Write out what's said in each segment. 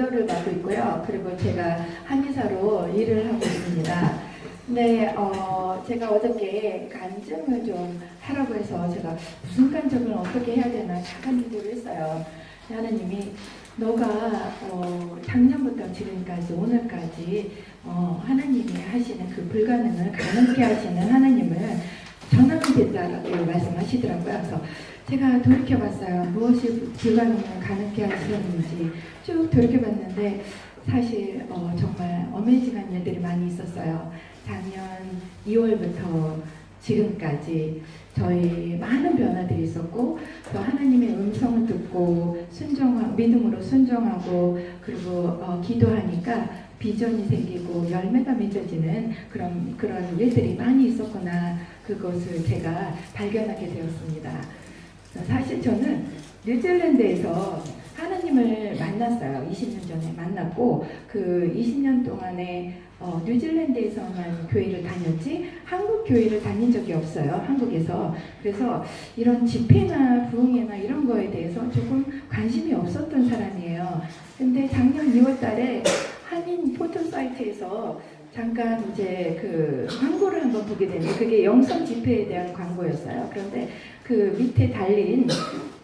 진료를 받고 있고요. 그리고 제가 한의사로 일을 하고 있습니다. 네, 제가 어저께 간증을 좀 하라고 해서 제가 무슨 간증을 어떻게 해야 되나 잠깐 기도를 했어요. 하나님이 너가 작년부터 지금까지 오늘까지 하나님이 하시는 그 불가능을 가능케 하시는 하나님을 전하면 된다라고 말씀하시더라고요. 그래서 제가 돌이켜봤어요. 무엇이 불가능을 가능케 하시는지 쭉 돌이켜봤는데 사실 정말 어메이징한 일들이 많이 있었어요. 작년 2월부터 지금까지 저희 많은 변화들이 있었고 또 하나님의 음성을 듣고 믿음으로 순종하고 그리고 기도하니까 비전이 생기고 열매가 맺어지는 그런 일들이 많이 있었구나, 그것을 제가 발견하게 되었습니다. 사실 저는 뉴질랜드에서 하나님을 만났어요. 20년 전에 만났고 그 20년 동안에 뉴질랜드에서만 교회를 다녔지 한국 교회를 다닌 적이 없어요. 한국에서. 그래서 이런 집회나 부흥회나 이런 거에 대해서 조금 관심이 없었던 사람이에요. 근데 작년 2월 달에 한인 포털 사이트에서 잠깐 이제 그 광고를 한번 보게 됐는데 그게 영성 집회에 대한 광고였어요. 그런데 그 밑에 달린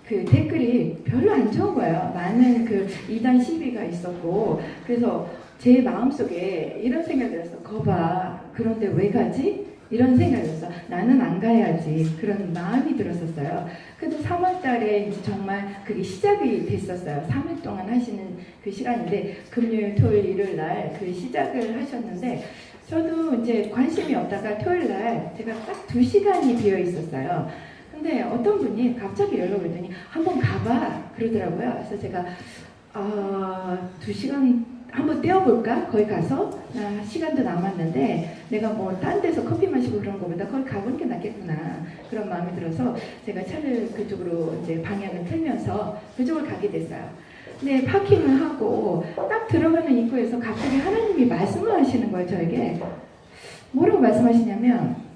그 댓글이 별로 안 좋은 거예요. 많은 그 이단 시비가 있었고, 그래서 제 마음속에 이런 생각이 들었어. 거봐, 그런데 왜 가지? 이런 생각이 들었어. 나는 안 가야지. 그런 마음이 들었었어요. 그래도 3월 달에 이제 정말 그게 시작이 됐었어요. 3일 동안 하시는 그 시간인데, 금요일, 토요일, 일요일 날 그 시작을 하셨는데, 저도 이제 관심이 없다가 토요일 날 제가 딱 2시간이 비어 있었어요. 근데 어떤 분이 갑자기 연락을 했더니 한번 가봐 그러더라고요. 그래서 제가 2시간 한번 떼어볼까? 거기 가서 나 시간도 남았는데 내가 뭐 딴 데서 커피 마시고 그런 거보다 거기 가보는 게 낫겠구나, 그런 마음이 들어서 제가 차를 그쪽으로 이제 방향을 틀면서 그쪽을 가게 됐어요. 근데 파킹을 하고 딱 들어가는 입구에서 갑자기 하나님이 말씀을 하시는 거예요. 저에게 뭐라고 말씀하시냐면,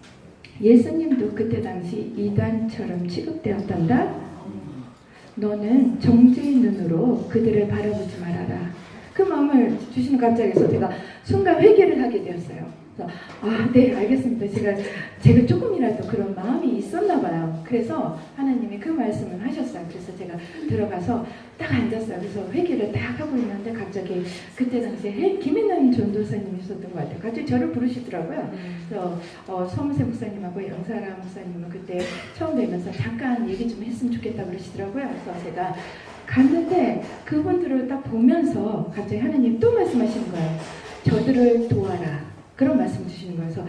예수님도 그때 당시 이단처럼 취급되었단다. 너는 정죄의 눈으로 그들을 바라보지 말아라. 그 마음을 주시는 갑자기 해서 제가 순간 회개를 하게 되었어요. 그래서 네, 알겠습니다. 제가 조금이라도 그런 마음이 있었나 봐요. 그래서 하나님이 그 말씀을 하셨어요. 그래서 제가 들어가서 딱 앉았어요. 그래서 회개를 딱 하고 있는데 갑자기 그때 당시에 김인남 전도사님이 있었던 것 같아요. 갑자기 저를 부르시더라고요. 그래서 서문세 목사님하고 영사라 목사님은 그때 처음 뵈면서 잠깐 얘기 좀 했으면 좋겠다고 그러시더라고요. 그래서 제가 갔는데 그분들을 딱 보면서 갑자기 하나님 또 말씀하시는 거예요. 저들을 도와라. 그런 말씀 주시는 거예요. 그래서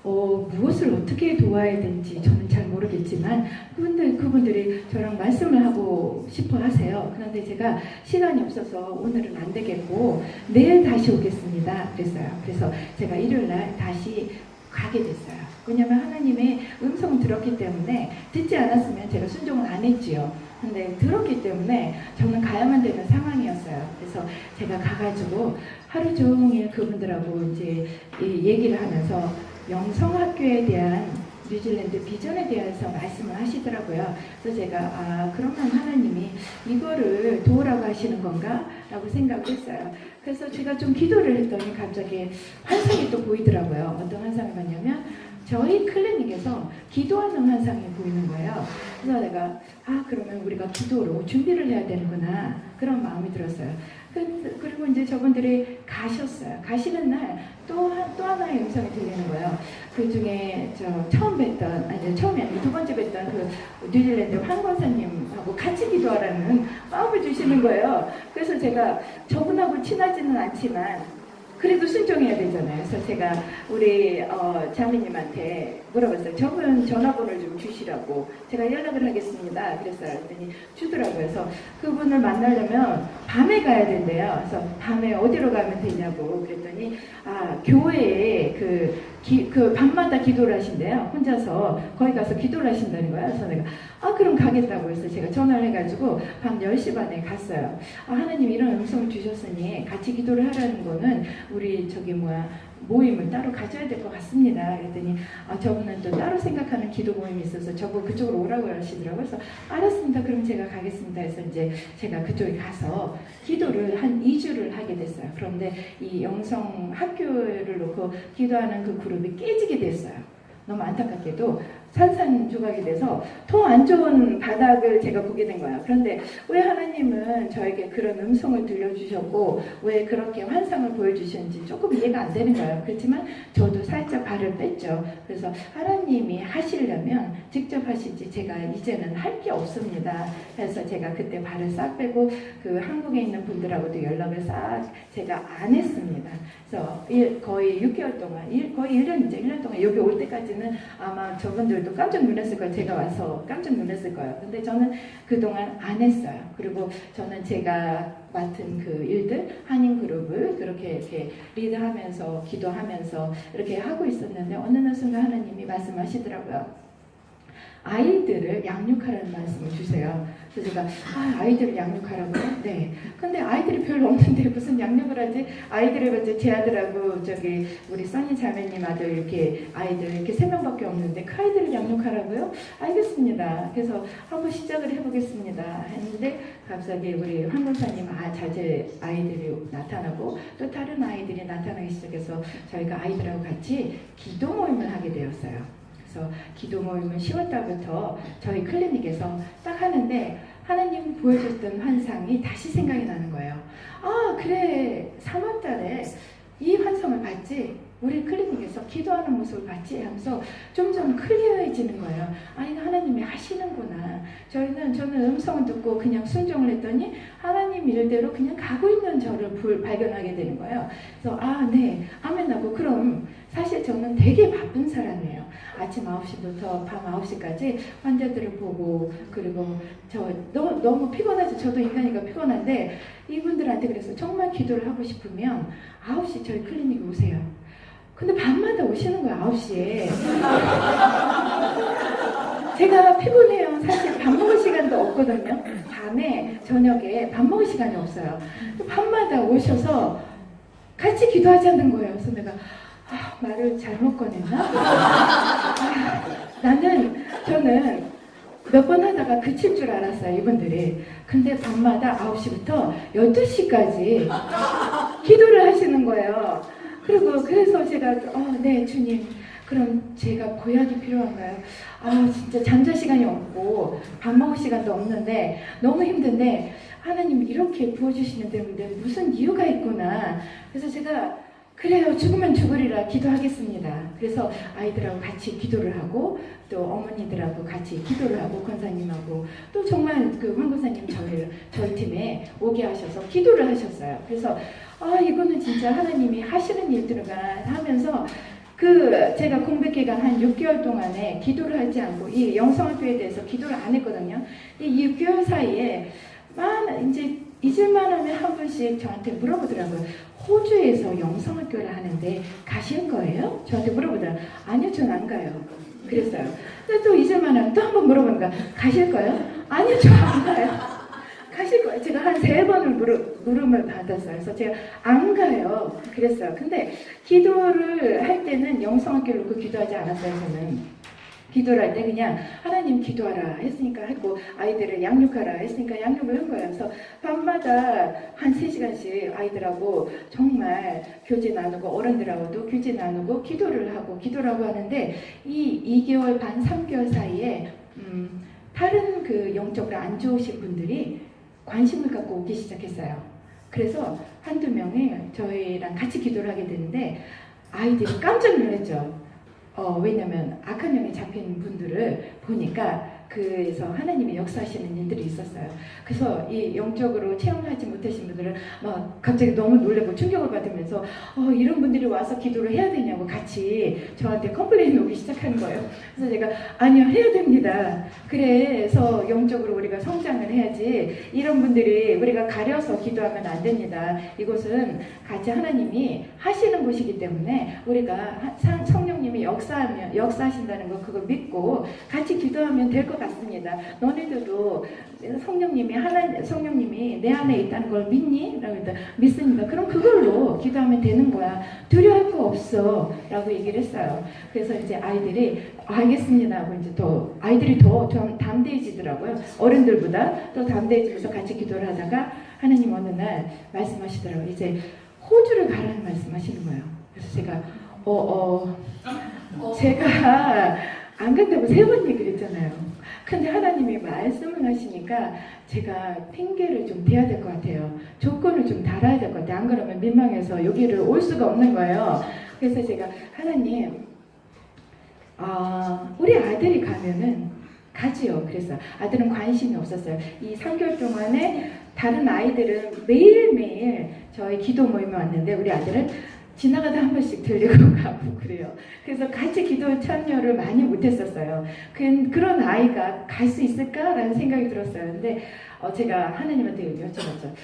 무엇을 어떻게 도와야 되는지 저는 잘 모르겠지만 그분들이 저랑 말씀을 하고 싶어 하세요. 그런데 제가 시간이 없어서 오늘은 안 되겠고 내일 다시 오겠습니다 그랬어요. 그래서 제가 일요일 날 다시 가게 됐어요. 왜냐하면 하나님의 음성을 들었기 때문에, 듣지 않았으면 제가 순종을 안 했지요. 근데 들었기 때문에 저는 가야만 되는 상황이었어요. 그래서 제가 가가지고 하루 종일 그분들하고 이제 얘기를 하면서 영성학교에 대한 뉴질랜드 비전에 대해서 말씀을 하시더라고요. 그래서 제가 그러면 하나님이 이거를 도우라고 하시는 건가? 라고 생각을 했어요. 그래서 제가 좀 기도를 했더니 갑자기 환상이 또 보이더라고요. 어떤 환상을 봤냐면 저희 클리닉에서 기도하는 환상이 보이는 거예요. 그래서 내가 그러면 우리가 기도로 준비를 해야 되는구나, 그런 마음이 들었어요. 그리고 이제 저분들이 가셨어요. 가시는 날 또 하나의 음성이 들리는 거예요. 그 중에 처음이 아니고 두 번째 뵀던 그 뉴질랜드 황 권사님하고 같이 기도하라는 마음을 주시는 거예요. 그래서 제가 저분하고 친하지는 않지만 그래도 순종해야 되잖아요. 그래서 제가 우리 자매님한테 물어봤어요. 저분 전화번호를 좀 주시라고. 제가 연락을 하겠습니다. 그랬어요. 그랬더니 주더라고요. 그래서 그분을 만나려면 밤에 가야 된대요. 그래서 밤에 어디로 가면 되냐고 그랬더니 교회에 그 밤마다 기도를 하신대요. 혼자서 거기 가서 기도를 하신다는 거야. 그래서 내가 그럼 가겠다고 해서 제가 전화를 해가지고 밤 10시 반에 갔어요. 하나님 이런 음성을 주셨으니 같이 기도를 하라는 거는 우리 모임을 따로 가져야 될 것 같습니다. 그랬더니 저분은 또 따로 생각하는 기도 모임이 있어서 저보고 그쪽으로 오라고 하시더라고요. 그래서 알았습니다. 그럼 제가 가겠습니다. 해서 이제 제가 그쪽에 가서 기도를 한 2주를 하게 됐어요. 그런데 이 영성 학교를 놓고 기도하는 그 그룹이 깨지게 됐어요. 너무 안타깝게도 산산조각이 돼서 더 안 좋은 바닥을 제가 보게 된 거예요. 그런데 왜 하나님은 저에게 그런 음성을 들려주셨고 왜 그렇게 환상을 보여주셨는지 조금 이해가 안 되는 거예요. 그렇지만 저도 살짝 발을 뺐죠. 그래서 하나님이 하시려면 직접 하시지 제가 이제는 할 게 없습니다. 그래서 제가 그때 발을 싹 빼고 그 한국에 있는 분들하고도 연락을 싹 제가 안 했습니다. 그래서 거의 6개월 동안 거의 1년 동안 여기 올 때까지는 아마 저분들도 깜짝 놀랐을 거예요. 제가 와서 깜짝 놀랐을 거예요. 근데 저는 그동안 안 했어요. 그리고 저는 제가 맡은 그 일들, 한인 그룹을 그렇게 이렇게 리드하면서 기도하면서 이렇게 하고 있었는데 어느 순간 하나님이 말씀하시더라고요. 아이들을 양육하라는 말씀을 주세요. 그래서 제가 아이들을 양육하라고요? 네. 근데 아이들이 별로 없는데 무슨 양육을 하지? 아이들을 이제 제 아들하고 우리 써니 자매님 아들 이렇게 아이들 이렇게 3명밖에 없는데 그 아이들을 양육하라고요? 알겠습니다. 그래서 한번 시작을 해보겠습니다. 했는데 갑자기 우리 황 권사님 자제 아이들이 나타나고 또 다른 아이들이 나타나기 시작해서 저희가 아이들하고 같이 기도 모임을 하게 되었어요. 그래서 기도 모임은 10월달부터 저희 클리닉에서 딱 하는데 하나님 보여줬던 환상이 다시 생각이 나는 거예요. 그래 3월달에 이 환상을 봤지? 우리 클리닉에서 기도하는 모습을 봤지? 하면서 점점 클리어해지는 거예요. 하나님이 하시는구나. 저는 음성을 듣고 그냥 순종을 했더니 하나님 일대로 그냥 가고 있는 저를 발견하게 되는 거예요. 그래서 네 아멘 하고 그럼 사실 저는 되게 바쁜 사람이에요. 아침 9시부터 밤 9시까지 환자들을 보고 그리고 너무 피곤하죠. 저도 인간이니까 피곤한데 이분들한테 그래서 정말 기도를 하고 싶으면 9시 저희 클리닉에 오세요. 근데 밤마다 오시는 거예요. 9시에. 제가 피곤해요. 사실 밥 먹을 시간도 없거든요. 밤에 저녁에 밥 먹을 시간이 없어요. 밤마다 오셔서 같이 기도하자는 거예요. 그래서 내가 말을 잘못 꺼냈나? 저는 몇 번 하다가 그칠 줄 알았어요, 이분들이. 근데 밤마다 9시부터 12시까지 기도를 하시는 거예요. 그래서 제가, 네, 주님. 그럼 제가 보약이 필요한가요? 진짜 잠잘 시간이 없고, 밥 먹을 시간도 없는데, 너무 힘든데, 하나님 이렇게 부어주시는데 무슨 이유가 있구나. 그래서 제가, 그래요. 죽으면 죽으리라 기도하겠습니다. 그래서 아이들하고 같이 기도를 하고 또 어머니들하고 같이 기도를 하고 권사님하고 또 정말 그 황 권사님 저희 팀에 오게 하셔서 기도를 하셨어요. 그래서 이거는 진짜 하나님이 하시는 일들을 하면서 제가 공백 기간 한 6개월 동안에 기도를 하지 않고 이 영성학교에 대해서 기도를 안 했거든요. 이 6개월 사이에 이제 잊을만 하면 한 분씩 저한테 물어보더라고요. 호주에서 영성학교를 하는데 가실 거예요? 저한테 물어보더라고요. 아니요, 전 안 가요. 그랬어요. 또 잊을만 하면 또 한 번 물어보는 거야. 가실 거예요? 아니요, 저 안 가요. 가실 거예요. 제가 한 3번을 물음을 받았어요. 그래서 제가 안 가요. 그랬어요. 근데 기도를 할 때는 영성학교를 놓고 기도하지 않았어요, 저는. 기도를 할 때 그냥 하나님 기도하라 했으니까 했고 아이들을 양육하라 했으니까 양육을 한 거예요. 그래서 밤마다 한 3시간씩 아이들하고 정말 교제 나누고 어른들하고도 교제 나누고 기도를 하고 하는데 이 2개월 반 3개월 사이에 다른 그 영적으로 안 좋으신 분들이 관심을 갖고 오기 시작했어요. 그래서 한두 명이 저희랑 같이 기도를 하게 되는데 아이들이 깜짝 놀랐죠. 왜냐면 악한 영에 잡힌 분들을 보니까 그래서 하나님이 역사하시는 일들이 있었어요. 그래서 이 영적으로 체험하지 못하신 분들은 막 갑자기 너무 놀라고 충격을 받으면서 이런 분들이 와서 기도를 해야 되냐고 같이 저한테 컴플레인이 오기 시작하는 거예요. 그래서 제가 아니요, 해야 됩니다. 그래서 영적으로 우리가 성장을 해야지 이런 분들이 우리가 가려서 기도하면 안 됩니다. 이곳은 같이 하나님이 하시는 곳이기 때문에 우리가 성령님이 역사하신다는 거 그걸 믿고 같이 기도하면 될 것 같습니다. 너네들도 성령님이 내 안에 있다는 걸 믿니? 라고 했더니 믿습니다. 그럼 그걸로 기도하면 되는 거야. 두려워할 거 없어. 라고 얘기를 했어요. 그래서 이제 아이들이 알겠습니다 하고 이제 아이들이 더 담대해지더라고요. 어른들보다 더 담대해지면서 같이 기도를 하다가 하나님 어느 날 말씀하시더라고요. 이제 호주를 가라는 말씀하시는 거예요. 그래서 제가 제가 안 간다고 3번 얘기를 했잖아요. 근데 하나님이 말씀을 하시니까 제가 핑계를 좀 대야 될 것 같아요. 조건을 좀 달아야 될 것 같아요. 안 그러면 민망해서 여기를 올 수가 없는 거예요. 그래서 제가 하나님, 우리 아들이 가면은 가지요. 그래서 아들은 관심이 없었어요. 이 3개월 동안에 다른 아이들은 매일매일 저희 기도 모임에 왔는데 우리 아들은 지나가다 한 번씩 들리고 가고 그래요. 그래서 같이 기도 참여를 많이 못했었어요. 그런 아이가 갈 수 있을까라는 생각이 들었어요. 근데 제가 하나님한테 여쭤봤죠.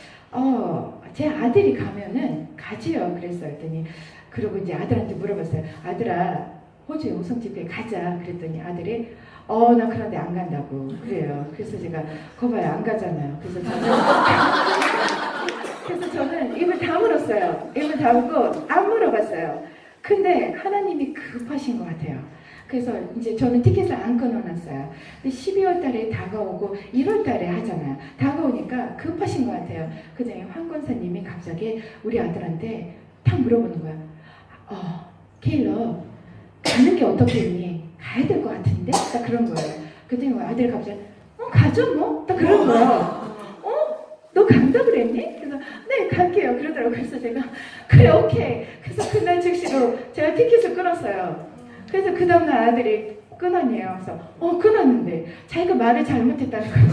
제 아들이 가면은 가지요. 그랬어요. 그랬더니 그리고 이제 아들한테 물어봤어요. 아들아, 호주 영성 집회 가자. 그랬더니 아들이 나 그런데 안 간다고 그래요. 그래서 제가 거봐요, 안 가잖아요. 그래서 저는 입을 다물었어요. 입을 다물고 안 물어봤어요. 근데 하나님이 급하신 것 같아요. 그래서 이제 저는 티켓을 안 끊어놨어요. 근데 12월 달에 다가오고 1월 달에 하잖아요. 다가오니까 급하신 것 같아요. 그중에 황 권사님이 갑자기 우리 아들한테 탁 물어보는 거야. 케일러, 가는 게 어떻겠니? 가야 될 것 같은데? 딱 그런 거예요. 그랬더니 아들이 갑자기 가죠 뭐? 딱 그런 거예요. 너 간다 그랬니? 그래서 네, 갈게요. 그러더라고요. 그래서 제가 그래, 오케이. 그래서 그날 즉시로 제가 티켓을 끊었어요. 그래서 그 다음날 아들이 끊었네요. 그래서 끊었는데 자기가 말을 잘못했다는 거예요.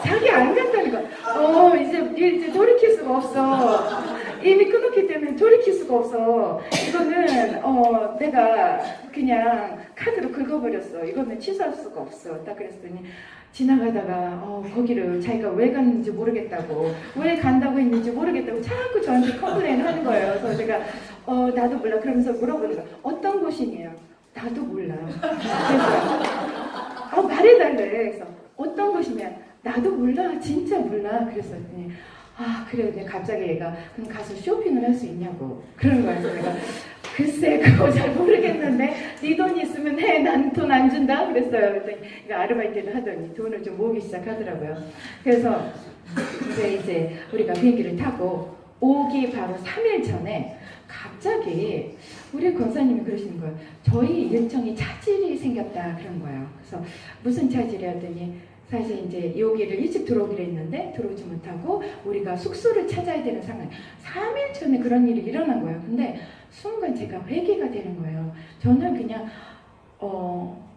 자기 안 간다는 거. 이제 돌이킬 수가 없어. 이미 끊었기 때문에 돌이킬 수가 없어. 이거는 내가 그냥 카드로 긁어버렸어. 이거는 취소할 수가 없어. 딱 그랬더니 지나가다가 거기를 자기가 왜 갔는지 모르겠다고, 왜 간다고 했는지 모르겠다고 자꾸 저한테 컴플레인 하는 거예요. 그래서 제가 나도 몰라. 그러면서 물어보는 거예요. 어떤 곳이에요? 나도 몰라. 그래서 말해달래. 그래서 어떤 곳이냐? 나도 몰라. 진짜 몰라. 그랬더니 그래. 갑자기 얘가 그럼 가서 쇼핑을 할 수 있냐고 그러는 거예요. 그래서 내가 글쎄 그거 잘 모르겠는데 네 돈이 있으면 해. 난 돈 안 준다 그랬어요. 그랬더니 아르바이트를 하더니 돈을 좀 모으기 시작하더라고요. 그래서 이제 우리가 비행기를 타고 오기 바로 3일 전에 갑자기 우리 권사님이 그러시는 거예요. 저희 일정이 차질이 생겼다 그런 거예요. 그래서 무슨 차질이었더니 사실 이제 여기를 일찍 들어오기로 했는데 들어오지 못하고 우리가 숙소를 찾아야 되는 상황. 3일 전에 그런 일이 일어난 거예요. 근데 순간 제가 회개가 되는 거예요. 저는 그냥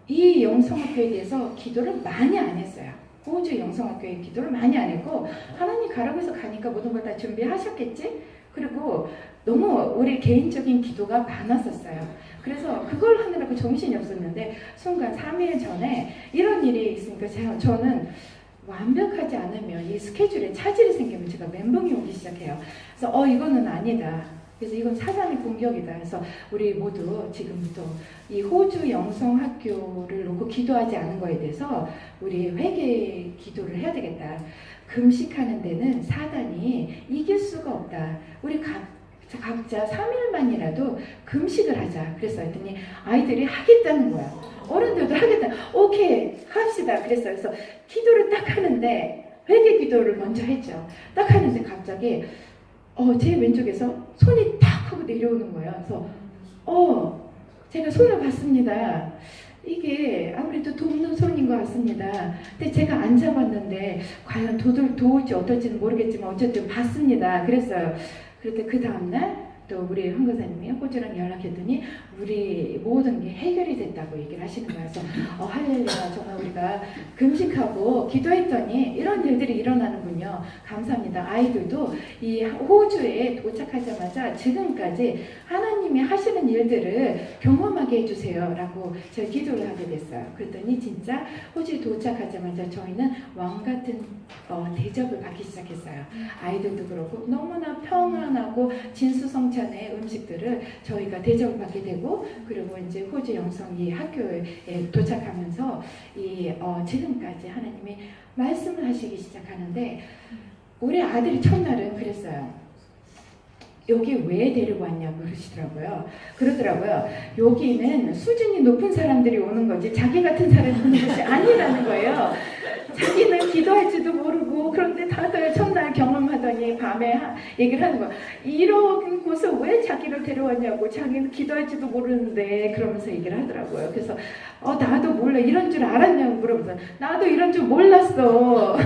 이 영성학교에 대해서 기도를 많이 안 했어요. 호주 영성학교에 기도를 많이 안 했고 하나님 가라고 해서 가니까 모든 걸 다 준비하셨겠지? 그리고 너무 우리 개인적인 기도가 많았었어요. 그래서 그걸 하느라고 정신이 없었는데 순간 3일 전에 이런 일이 있으니까 저는 완벽하지 않으면 이 스케줄에 차질이 생기면 제가 멘붕이 오기 시작해요. 그래서 이거는 아니다. 그래서 이건 사단의 공격이다. 그래서 우리 모두 지금부터 이 호주 영성학교를 놓고 기도하지 않은 거에 대해서 우리 회개 기도를 해야 되겠다. 금식하는 데는 사단이 이길 수가 없다. 우리 각자 3일만이라도 금식을 하자. 그래서 했더니 아이들이 하겠다는 거야. 어른들도 하겠다. 오케이, 합시다. 그랬어요. 그래서 기도를 딱 하는데 회개 기도를 먼저 했죠. 딱 하는데 갑자기 제 왼쪽에서 손이 탁 하고 내려오는 거예요. 그래서 제가 손을 봤습니다. 이게 아무래도 돕는 손인 것 같습니다. 근데 제가 안 잡았는데 과연 도울지 어떨지는 모르겠지만 어쨌든 봤습니다. 그랬어요. 그런데 그 다음날 또 우리 황교사님이 호주랑 연락했더니 우리 모든 게 해결이 됐다고 얘기를 하시는 거예요. 그래서 할렐루야, 정말 우리가 금식하고 기도했더니 이런 일들이 일어나는군요. 감사합니다. 아이들도 이 호주에 도착하자마자 지금까지 하나님이 하시는 일들을 경험하게 해주세요 라고 제가 기도를 하게 됐어요. 그랬더니 진짜 호주에 도착하자마자 저희는 왕같은 대접을 받기 시작했어요. 아이들도 그렇고 너무나 평안하고 진수성찬의 음식들을 저희가 대접을 받게 되고, 그리고 이제 호주 영성 이 학교에 도착하면서 지금까지 하나님이 말씀을 하시기 시작하는데, 우리 아들이 첫날은 그랬어요. 여기 왜 데리고 왔냐고 그러더라고요. 여기는 수준이 높은 사람들이 오는 거지 자기 같은 사람이 오는 것이 아니라는 거예요. 자기는 기도할지도 모르고, 그런데 다들 첫날 경험하더니 밤에 얘기를 하는 거야. 이런 곳을 왜 자기를 데려왔냐고, 자기는 기도할지도 모르는데, 그러면서 얘기를 하더라고요. 그래서 나도 몰라, 이런 줄 알았냐고 물어보면서 나도 이런 줄 몰랐어.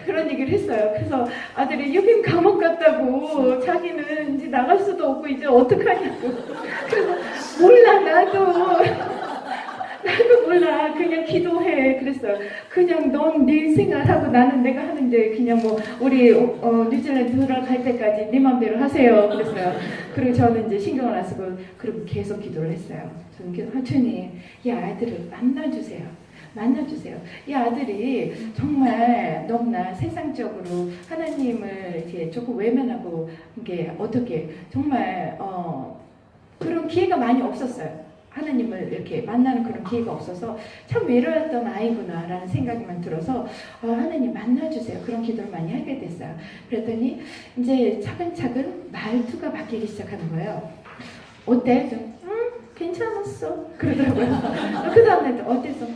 그런 얘기를 했어요. 그래서 아들이 여긴 감옥 같다고, 자기는 이제 나갈 수도 없고 이제 어떡하냐고. 그래서 몰라, 나도 몰라, 그냥 기도해 그랬어요. 그냥 넌 네 생각하고 나는 내가 하는데 그냥 뭐 우리 뉴질랜드 들어갈 때까지 네 맘대로 하세요 그랬어요. 그리고 저는 이제 신경을 안 쓰고 그리고 계속 기도를 했어요. 저는 계속 주님, 이 아이들을 만나주세요. 이 아들이 정말 너무나 세상적으로 하나님을 이렇게 조금 외면하고 이게 어떻게 정말 그런 기회가 많이 없었어요. 하나님을 이렇게 만나는 그런 기회가 없어서 참 외로웠던 아이구나라는 생각만 들어서 하나님 만나주세요. 그런 기도를 많이 하게 됐어요. 그랬더니 이제 차근차근 말투가 바뀌기 시작하는 거예요. 어때? 괜찮았어. 그러더라고요. 그 다음에 어땠어?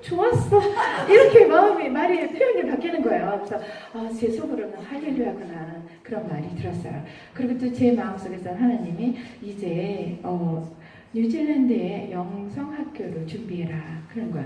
좋았어. 이렇게 말이 표현이 바뀌는 거예요. 그래서 제 속으로는 할렐루야구나 그런 말이 들었어요. 그리고 또 제 마음속에서 하나님이 이제 뉴질랜드의 영성학교를 준비해라 그런 거야.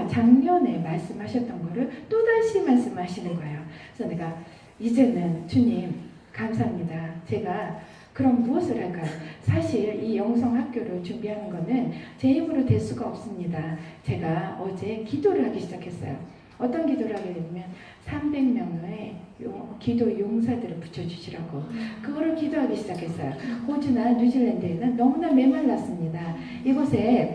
작년에 말씀하셨던 거를 또다시 말씀하시는 거예요. 그래서 내가 이제는 주님 감사합니다. 제가 그럼 무엇을 할까요? 사실 이 영성학교를 준비하는 거는 제 힘으로 될 수가 없습니다. 제가 어제 기도를 하기 시작했어요. 어떤 기도를 하게 되면 300명의 기도 용사들을 붙여주시라고 그거를 기도하기 시작했어요. 호주나 뉴질랜드에는 너무나 메말랐습니다. 이곳에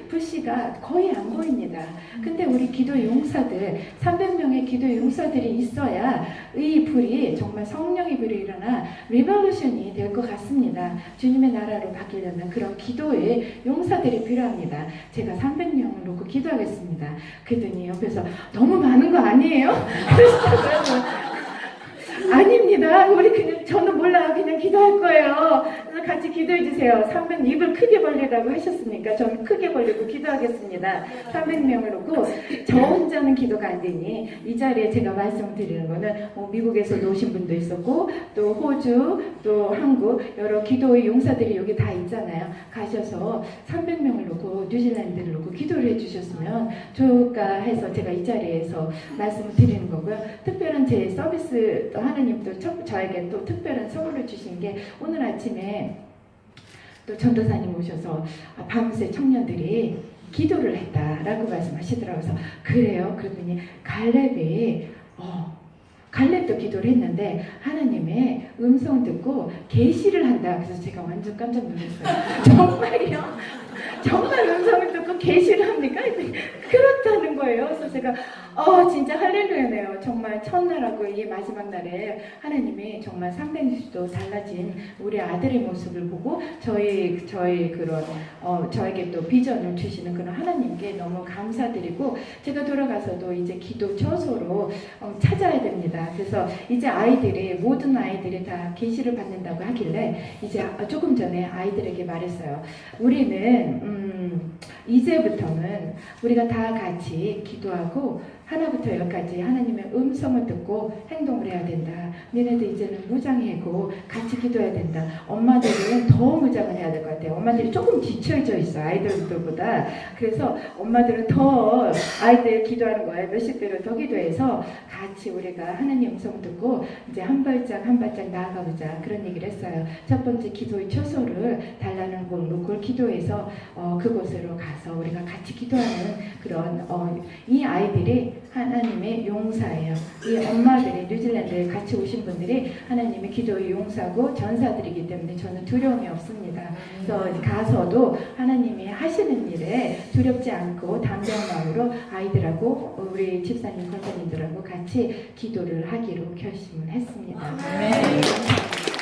불씨가 거의 안 보입니다. 근데 우리 기도 용사들 300명의 기도 용사들이 있어야 이 불이 정말 성령의 불이 일어나 리볼루션이 될 것 같습니다. 주님의 나라로 바뀌려는 그런 기도의 용사들이 필요합니다. 제가 300명을 놓고 기도하겠습니다. 그랬더니 옆에서 너무 많은 거 아니에요? 아닙니다. 저는 몰라. 그냥 기도할 거예요. 같이 기도해 주세요. 300 입을 크게 벌리라고 하셨으니까 저는 크게 벌리고 기도하겠습니다. 300명을 놓고 저 혼자는 기도가 안 되니 이 자리에 제가 말씀을 드리는 거는 미국에서도 오신 분도 있었고 또 호주 또 한국 여러 기도의 용사들이 여기 다 있잖아요. 가셔서 300명을 놓고 뉴질랜드를 놓고 기도를 해주셨으면 좋을까 해서 제가 이 자리에서 말씀을 드리는 거고요. 특별한 제 서비스 하나님도 저에게 또 특별한 선물을 주신 게 오늘 아침에 또 전도사님 오셔서 밤새 청년들이 기도를 했다라고 말씀하시더라고요. 그래서 그래요? 그러더니 갈렙도 기도를 했는데 하나님의 음성 듣고 계시를 한다. 그래서 제가 완전 깜짝 놀랐어요. 정말이요? 정말 음성을 듣고 계시를 합니까? 그렇다는 거예요. 그래서 제가 진짜 할렐루야네요. 정말 첫날하고 이 마지막 날에 하나님이 정말 360도 달라진 우리 아들의 모습을 보고 저에게 또 비전을 주시는 그런 하나님께 너무 감사드리고, 제가 돌아가서도 이제 기도 처소로 찾아야 됩니다. 그래서 이제 모든 아이들이 다 계시를 받는다고 하길래 이제 조금 전에 아이들에게 말했어요. 우리는 이제부터는 우리가 다 같이 기도하고 하나부터 열까지 하나님의 음성을 듣고 행동을 해야 된다. 너네들 이제는 무장해고 같이 기도해야 된다. 엄마들은 더 무장을 해야 될 것 같아요. 엄마들이 조금 뒤처져 있어, 아이들보다. 그래서 엄마들은 더 아이들 기도하는 거에 몇십 배로 더 기도해서 같이 우리가 하나님 음성 듣고 이제 한 발짝 한 발짝 나아가보자, 그런 얘기를 했어요. 첫 번째 기도의 처소를 달라는 곳을 기도해서 그곳으로 가서 우리가 같이 기도하는 그런 이 아이들이 하나님의 용사예요. 이 엄마들이 뉴질랜드에 같이 오신 분들이 하나님의 기도의 용사고 전사들이기 때문에 저는 두려움이 없습니다. 그래서 가서도 하나님이 하시는 일에 두렵지 않고 담대한 마음으로 아이들하고 우리 집사님 권사님들하고 같이 기도를 하기로 결심을 했습니다. 네.